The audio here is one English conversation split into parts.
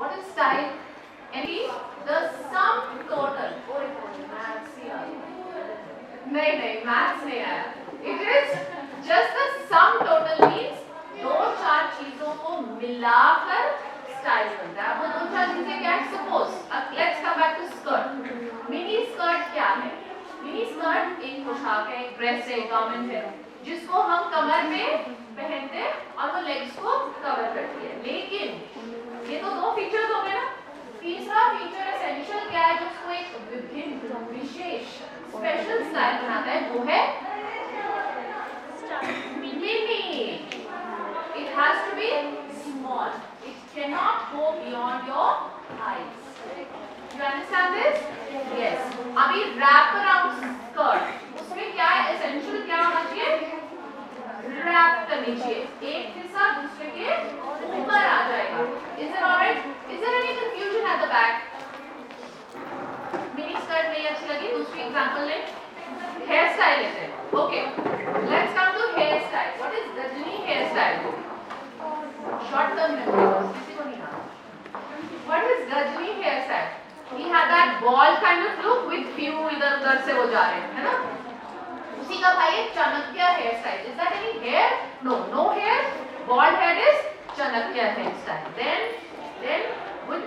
What is style? Any the sum total. Maths नहीं maths नहीं आया. It is just the sum total means दो चार चीजों को मिलाकर स्टाइल बनता है. वो दो चार चीजें क्या है? Suppose let's come back to skirt. Mini skirt क्या है? मिनी स्कर्ट एक पोशाक है, एक ड्रेस है, गारमेंट है जिसको हम कमर में पहनते हैं और वो लेग्स को कवर करती है. लेकिन ये तो दो फीचर्स हो गए ना. तीसरा फीचर एसेंशियल क्या है जो उसको एक विभिन्न विशेष स्पेशल स्टाइल बनाता है? वो है mini. It has to be small. It can not go beyond your eyes. You understand this? Yes. अभी रैप अराउंड स्कर्ट उसमें क्या है? एसेंशियल क्या होना चाहिए? रैप करनी चाहिए. एक हिस्सा दूसरे के ऊपर आ जाएगा. Is it alright? Is there any confusion at the back? Mini skirt नहीं अच्छी लगी? दूसरी एग्जांपल लें. हेयर स्टाइल लेते हैं. Okay, let's come to hair style. What is Rajni hair style? Short term memory किसी को नहीं आता. What is Rajni hair style? He had that ball kind of look with few इधर उधर से वो जा रहे हैं, है ना? उसी का भाई है Chanakya hair style. Is that any hair? No, no hair. Bald head is Chanakya hair style. Then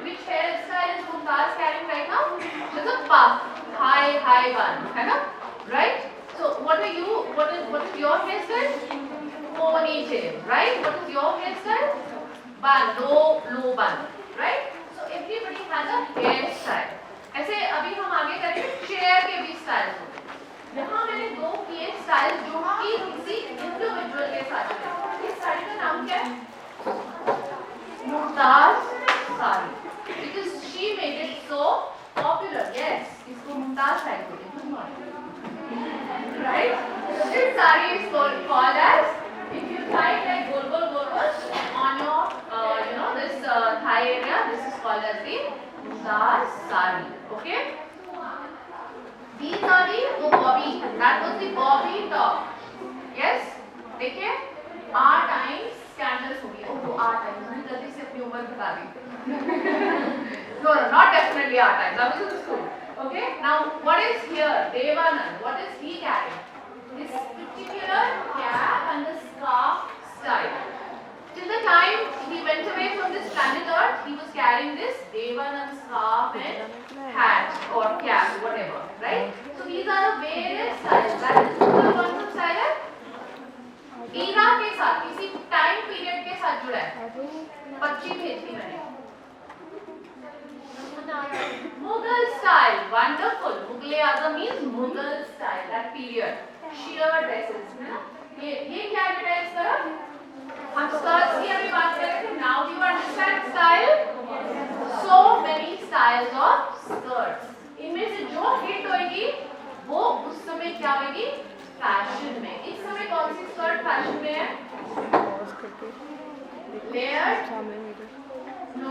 which hair style is Mumtaz carrying right now? Just a puff, high bun, है ना? Right? So what is your hairstyle? Ponytail, right? What is your hairstyle? Bun, low bun, right? Everybody has a hair style. ऐसे अभी हम आगे करेंगे chair के भी styles होते हैं. यहाँ मैंने दो किए स्टाइल जो कि किसी इंडिविजुअल के साथ है. इस साड़ी का नाम क्या है? Mumtaz sari. Because she made it so popular. Yes, इसको मुमताज साड़ी बोलते हैं. Good morning. Right? This saree is called as, if you tie like gol on your this thigh area, this is called as the Mumtaz sari. Okay? These are the bobby. That was the bobby top. Yes? देखिए, R times scandals होगी. Oh, R times. मैंने जल्दी से अपनी उम्र बता दी. No, not definitely R times. I was in school. Okay? Now, what is here? Devanand. What is he carrying? This particular cap and the scarf style. Till the time he went away from this planet Earth, he was carrying this Devanand scarf and hat or cap, whatever, right? So these are the various styles. That is the concept style है. Era के साथ, किसी time period के साथ जुड़ा है. पर्ची भेजी मैंने. Mughal style, wonderful. Mughal-e-Azam means Mughal style, that period. Sheer dresses, है ना? ये क्या है इस तरफ? हम skirts की अभी बात कर रहे थे. Now do you understand style? So many styles of skirts. इनमें से जो hit होगी वो उस समय क्या होगी? Fashion में. इस समय कौन सी स्कर्ट fashion में है? Layered? No.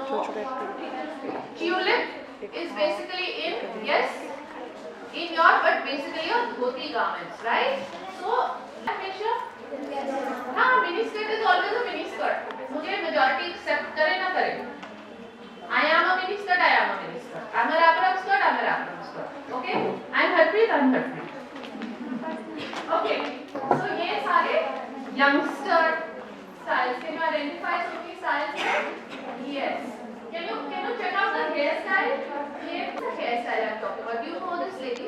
Tulip is basically in, yes, in your, but basically your dhoti garments, right? So हमेशा हाँ, mini skirt is always a mini skirt. मुझे majority accept करे ना करे. I am a mini skirt. I am a mini skirt. I'm a wrapper up skirt. I'm a wrapper up skirt. Okay? I'm Harpreet. I'm Harpreet. Okay. So ये सारे youngster styles. Can you identify so many styles? Yes. Can you check out the hairstyle? Here's the hairstyle I'm talking about. Do you know this lady?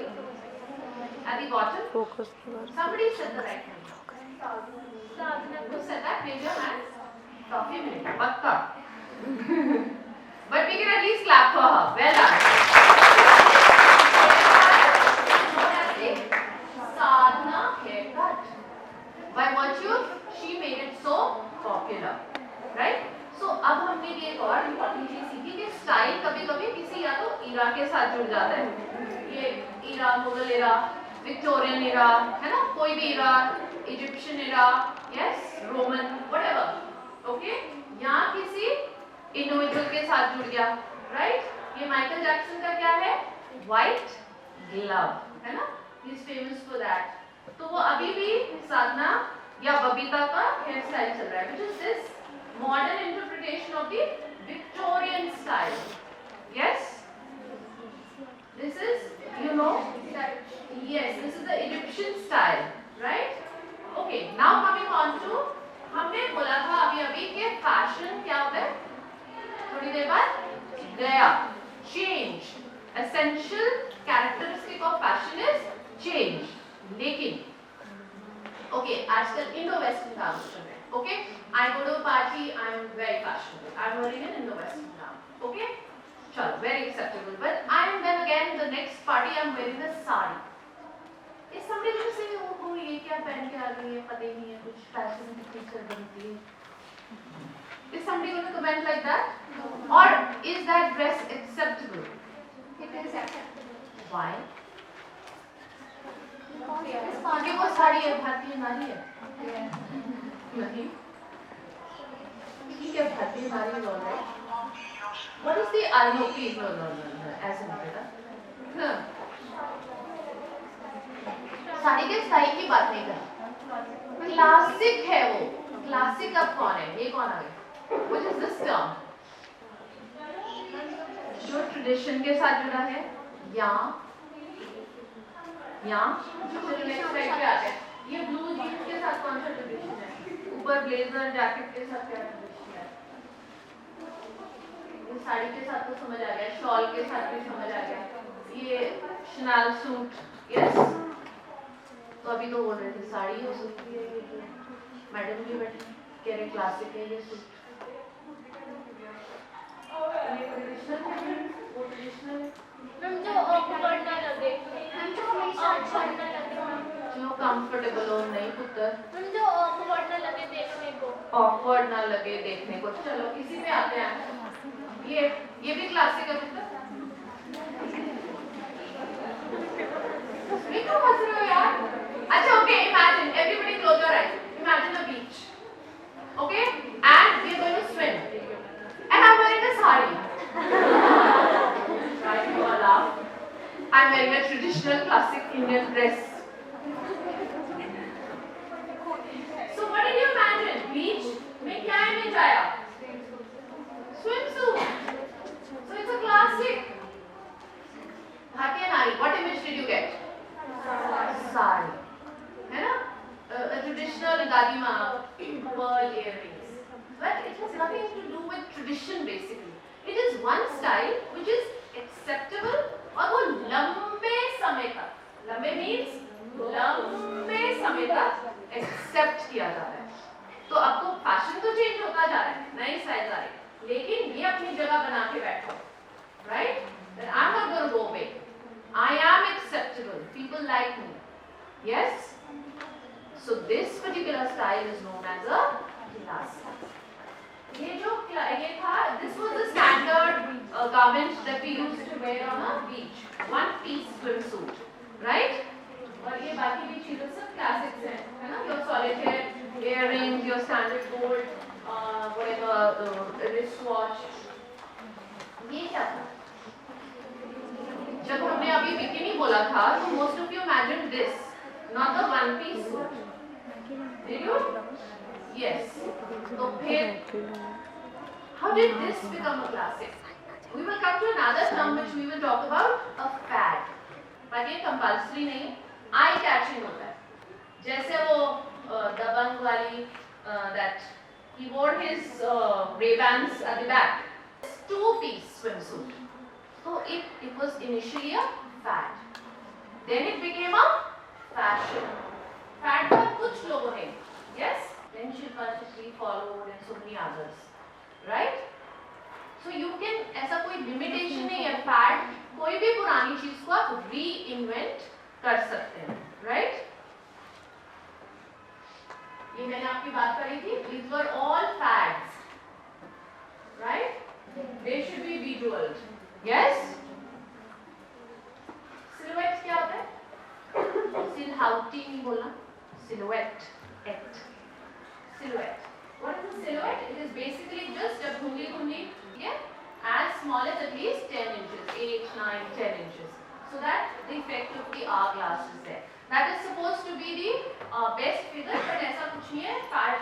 At the bottom? Focus. Somebody said the right hand. Who said that? Raise your hands. Coffee minute. Pakka. But we can at least clap for her. Well done. Sadhana haircut. By virtue, she made it so popular. Right? So अब हमने ये एक और important चीज सीखी कि style कभी-कभी किसी या तो इरा के साथ जुड़ जाता है. ये इरा, मुगल इरा, विक्टोरियन इरा, है ना? कोई भी इरा, इजिप्शियन इरा, यस, रोमन, व्हाटएवर. ओके? यहाँ किसी इंडिविजुअल के साथ जुड़ गया, राइट? ये माइकल जैक्सन का क्या है? व्हाइट ग्लव, है ना? He is famous for that. तो वो अभी भी साधना या बबीता का हेयर स्टाइल चल रहा है, which is this modern interpretation of the Victorian style. देर बाद गया. Change. Essential characteristic of fashion is change. लेकिन okay, आजकल Indo-Western काम चल रहा है. Okay, I go to a party, I am very fashionable. I am wearing an Indo-Western gown. Okay, चलो, very acceptable. But I am then again the next party I am wearing a sari. Is somebody going to say, oh ये क्या पहन के आ गई है, पता ही नहीं है कुछ fashion की टीचर बनती है. Is somebody going to comment like that? Or is that dress acceptable? It is acceptable. Why? Because क्योंकि वो साड़ी है, भारतीय नारी है. नहीं. ठीक है, भारतीय नारी है, all right. What is the no, please, no. As in बेटा. साड़ी के स्टाइल की बात नहीं कर. क्लासिक है वो. क्लासिक अब कौन है? ये कौन आ गया? What is this term? जो ट्रेडिशन के साथ जुड़ा है या चलो नेक्स्ट स्लाइड पे आते हैं. ये ब्लू जीन्स के साथ कौन सा ट्रेडिशन है? ऊपर ब्लेजर जैकेट के साथ क्या ट्रेडिशन है? ये साड़ी के साथ तो समझ आ गया, शॉल के साथ भी समझ आ गया. ये शनाल सूट, यस. तो अभी तो बोल रहे थे साड़ी हो सकती है. मैडम भी बैठी कह रहे क्लासिक है ये सूट. ये ट्रेडिशनल है, वो ट्रेडिशनल है. हम जो awkward ना लगे, हम जो हमेशा अच्छा ना लगे, जो कंफर्टेबल हो. नहीं पुत्र, हम जो awkward ना लगे देखने को. ऑकवर्ड ना लगे देखने को. चलो इसी पे आते हैं. ये भी क्लासिक है पुत्र. नहीं क्यों हंस रहे हो यार? अच्छा okay, imagine everybody close your eyes. Imagine a beach. Okay, and we are going to swim. And I'm wearing a sari. Right, you all laugh. I'm wearing a traditional classic Indian dress. So what did you imagine? Beach? में क्या image आया? Swimsuit. So it's a classic. भारतीय नारी. What image did you get? Sari. है ना? A traditional gadima, pearl earrings. But it has nothing to do with tradition basically. It is one style which is acceptable और वो लंबे समय तक, लंबे means लंबे समय तक accept किया जा रहा है. तो अब तो fashion तो change होता जा रहा है, नई styles आ रही है, लेकिन ये अपनी जगह बना के बैठो, right? Then I'm not going to go away. I am acceptable. People like me. Yes? So this particular style is known as a classic. ये था, this was the standard garment that we used to wear on a beach. One piece swimsuit, right? और ये बाकी भी चीजें सब classics हैं, है ना? Your solitaire earrings, your standard gold, whatever, wristwatch. ये क्या था? जब हमने अभी बिकिनी बोला था, तो most of you imagined this, not the one piece suit. Did you? Yes. So how did this become a classic? We will come to another term which we will talk about, a fad. But ये compulsory नहीं, eye catching होता है. जैसे वो दबंग वाली that he wore his Ray-Bans at the back. Two-piece swimsuit. So it was initially a fad. Then it became a fashion. Fad पर कुछ लोगों ने, yes, then Shilpa Shetty followed and so many others, right? So you can, ऐसा कोई limitation नहीं है, fad कोई भी पुरानी चीज को आप reinvent कर सकते हैं, right? ये मैंने आपकी बात करी थी, these were all fads, right? They should be visual, yes? Silhouette क्या होता है? Silhouette नहीं बोलना, silhouette, silhouette. What is a silhouette? It is basically just a dhundli, yeah, as small as at least 10 inches, 8, 9, 10 inches, so that the effect of the hourglass is there. That is supposed to be the best figure, but ऐसा कुछ नहीं है.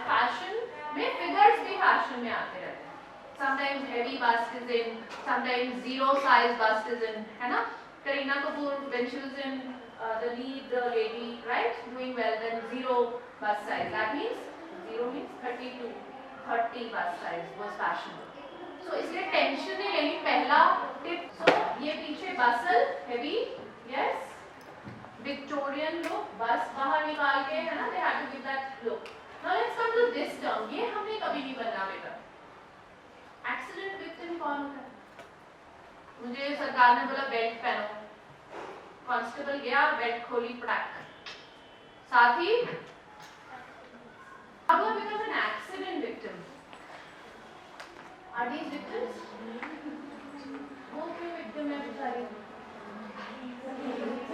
Fashion में figures भी fashion में आते रहते हैं. Sometimes heavy bust is in, sometimes zero size bust is in, है ना? Kareena Kapoor, when she was in the lead, the lady, right, doing well, then zero bust size. That means zero means 30 to 30 bust size was fashionable. So इसलिए tension नहीं लेनी. पहला tip. So ये पीछे बसल heavy. Yes. Victorian look. बस बाहर निकाल के है ना. They had to give that look. Now let's come to this term. ये हमने कभी नहीं बनना बेटा. Accident victim कौन होता है? मुझे सरकार ने बोला बेल्ट पहनो. कांस्टेबल गया, बेल्ट खोली, पटाक. साथ ही how do I become an accident victim? Are these victims? वो क्यों victim है बेचारी?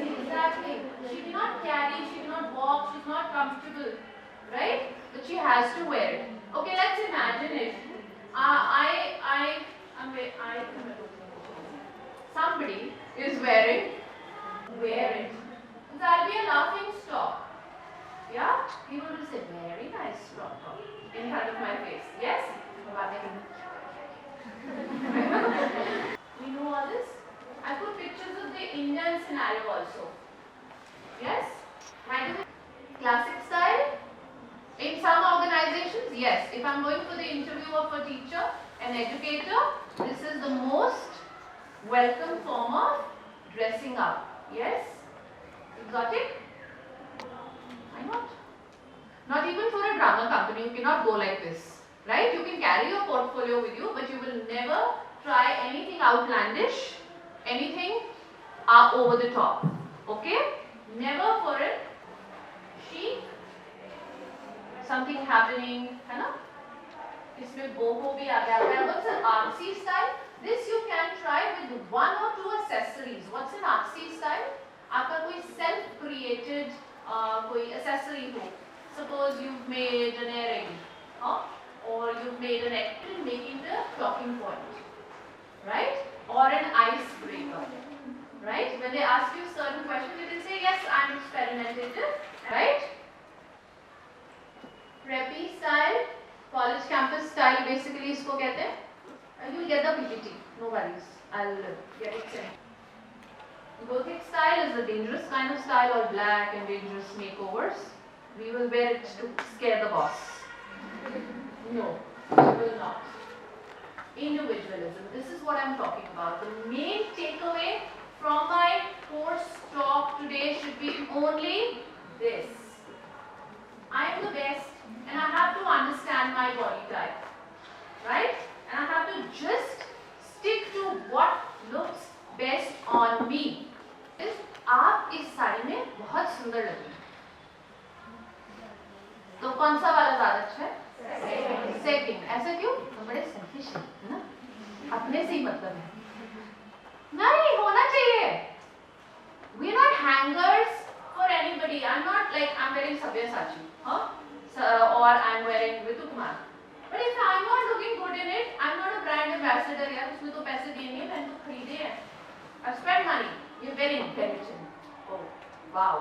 Exactly. She cannot carry, she cannot walk, she's not comfortable, right? But she has to wear it. Okay, let's imagine it. Somebody is wear it. That'll be a laughing stock. Yeah? People will say, very nice crop top in front of my face. Yes? We know all this. I put pictures of the Indian scenario also. Yes? Classic style. In some organizations, yes. If I'm going for the interview of a teacher, an educator, this is the most welcome form of dressing up. Yes? You got it? Why not? Not even for a drama company, you cannot go like this. Right? You can carry your portfolio with you, but you will never try anything outlandish, anything over the top. Okay? Never for it. Chic. Something happening, है ना? इसमें boho भी आ गया. What's an artsy style? This you can try with one or two accessories. What's an artsy style? आपका कोई self-created कोई accessory हो. Suppose you've made an earring, or you've made an actor making the talking point, right? Or an icebreaker, right? When they ask you certain questions, you can say, yes, I'm experimentative, right? Preppy style, college campus style, basically इसको कहते हैं. You'll get the PPT, no worries. I'll get it sent. Gothic style is the dangerous kind of style, or black and dangerous makeovers. We will wear it to scare the boss. No, we will not. Individualism. This is what I'm talking about. The main takeaway from my course talk today should be only this. I am the best, and I have to understand my body type, right? And I have to just stick to what looks best on me. आप इस साड़ी में बहुत सुंदर लगी. तो कौन सा वाला ज्यादा अच्छा है? सेकंड. ऐसा क्यों? हम बड़े सेल्फिश हैं, है ना? अपने से ही मतलब है. नहीं होना चाहिए. We are not hangers for anybody. I'm not like I'm wearing Sabyasachi, or I'm wearing Ritu Kumar. But if I'm not looking good in it, I'm not a brand ambassador. यार उसमें तो पैसे दिए नहीं है, मैंने तो खरीदे हैं. I've spent money. You're very intelligent. Oh, wow.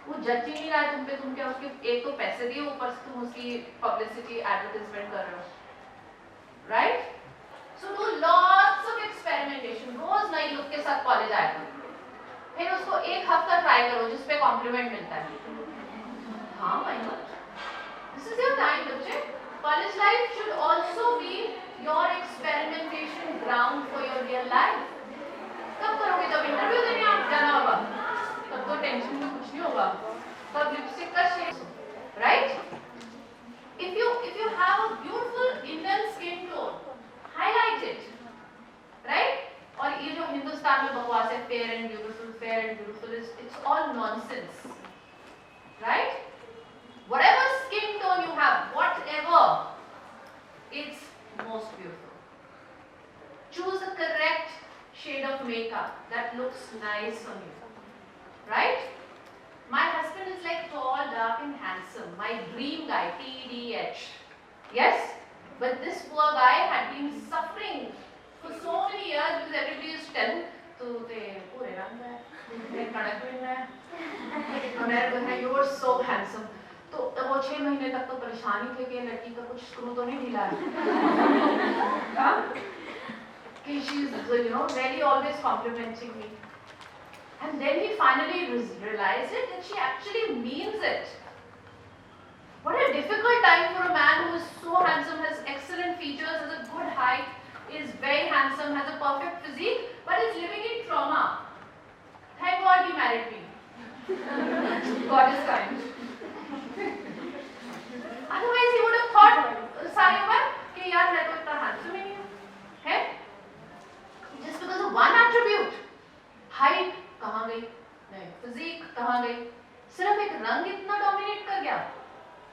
वो जज ही नहीं रहा है तुम पे. तुम क्या उसके एक तो पैसे दिए, ऊपर से तुम उसकी पब्लिसिटी एडवर्टाइजमेंट कर रहे हो, right? So do lots of experimentation. रोज नई लुक के साथ कॉलेज आया करो, फिर उसको एक हफ्ता ट्राई करो जिस पे कॉम्प्लीमेंट मिलता है. हाँ, why not? This is your time बच्चे. College life should also be your experimentation ground for your real life. कब करोगे? जब इंटरव्यू देने आप जाना होगा, तब तो टेंशन में कुछ नहीं होगा. तब लिपस्टिक का shade, right? If you have a beautiful Indian skin tone, highlight it, right? और ये जो हिंदुस्तान में बकवास है fair and beautiful, it's all nonsense, right? Whatever skin tone you have, whatever, it's most beautiful. Choose a correct shade of makeup that looks nice on you, right? My husband is like tall, dark and handsome. My dream guy, TDH. Yes? But this poor guy had been suffering for so many years because everybody used to tell him, "Tu te pure rang hai, te kadak mein hai, honorable hai, you are so handsome." तो वो 6 महीने तक तो परेशान ही थे कि लड़की का कुछ स्क्रू तो नहीं ढीला है. कि she is, really always complimenting me. And then he finally realized it that she actually means it. What a difficult time for a man who is so handsome, has excellent features, has a good height, is very handsome, has a perfect physique, but is living in trauma. Thank God he married me. God is kind. Otherwise he would have thought सारी उम्र कि यार मैं तो इतना handsome ही नहीं हूँ, है? Just because of one attribute, height कहाँ गई? नहीं, physique कहाँ गई? सिर्फ एक रंग इतना dominate कर गया.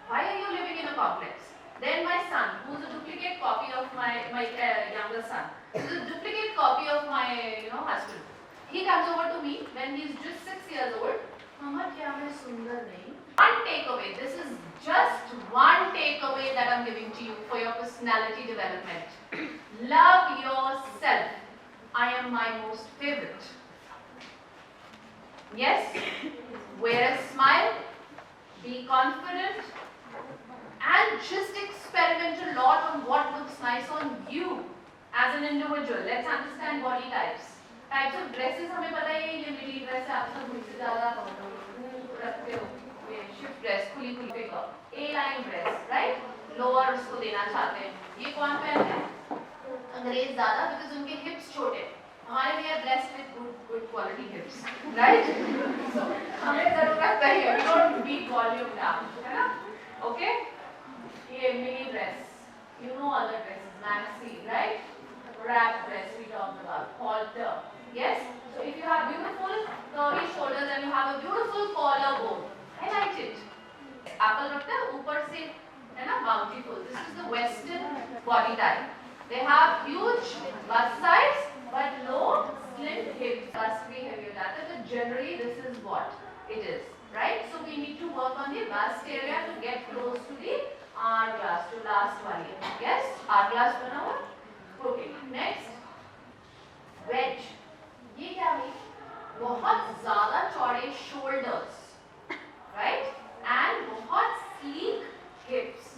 Why are you living in a complex? Then my son, who is a duplicate copy of my younger son, who is a duplicate copy of my husband. He comes over to me when he is just 6 years old. Mama, क्या मैं सुंदर नहीं? One takeaway. This is just one takeaway that I'm giving to you for your personality development. Love yourself. I am my most favorite. Yes. Wear a smile. Be confident. And just experiment a lot on what looks nice on you as an individual. Let's understand body types. Types of dresses हमें पता है ये midi dress है आप सब मुझसे ज़्यादा रखते हो ये शिफ्ट ड्रेस खुली खुली का ए लाइन ड्रेस राइट लोअर उसको देना चाहते हैं ये कौन पहनते हैं अंग्रेज ज़्यादा बिकॉज उनके हिप्स छोटे हमारे we are blessed with good quality hips right हमें ज़रूरत नहीं है we don't need volume down है ना ओके ये mini dress you know other dresses maxi right wrap dress we talked about halter yes so if you have beautiful curvy shoulders and you have a beautiful collarbone highlight it apple रखते हैं ऊपर से है ना bountiful this is the western body type they have huge bust size but low slim hips bust भी heavy हो जाता है तो generally this is what it is right so we need to work on the bust area to get close to the hourglass to last वाली yes hourglass बना हुआ okay next wedge ये क्या है बहुत ज़्यादा चौड़े shoulders right and बहुत sleek hips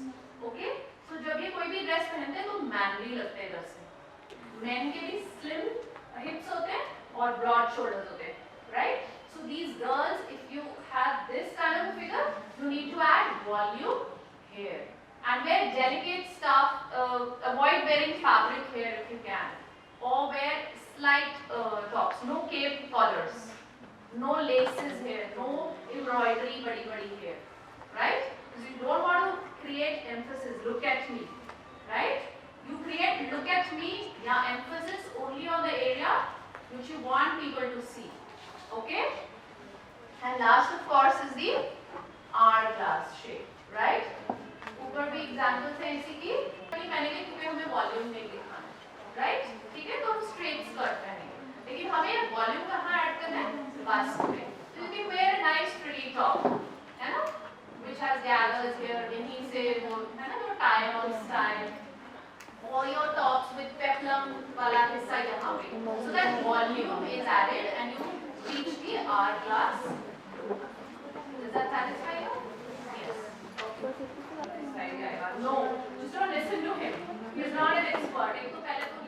okay so जब ये कोई भी ड्रेस पहनते हैं तो manly लगते हैं इधर से men के भी slim hips होते हैं और broad shoulders होते हैं right so these girls if you have this kind of a figure you need to add volume here and wear delicate stuff avoid wearing fabric here if you can or wear slight tops no cape collars no laces here no embroidery badi here right because you don't want to create emphasis look at me right you create look at me yeah emphasis only on the area which you want people to see okay and last of course is the hourglass shape right ऊपर भी examples हैं इसी की मैंने कहा क्योंकि हमें volume नहीं दिखाना राइट ठीक है तो हम स्ट्रेट स्कर्ट पहनेंगे लेकिन हमें वॉल्यूम कहाँ ऐड करना है बस्ट में तो you can wear a nice pretty top है ना व्हिच हैज गैदर्स हियर यहीं से वो है ना जो टाई ऑन स्टाइल और योर टॉप्स विद पेप्लम वाला हिस्सा यहाँ पे so that volume is added and you reach the hourglass does that satisfy you yes okay no just don't listen to him he is not an expert एक तो पहले तो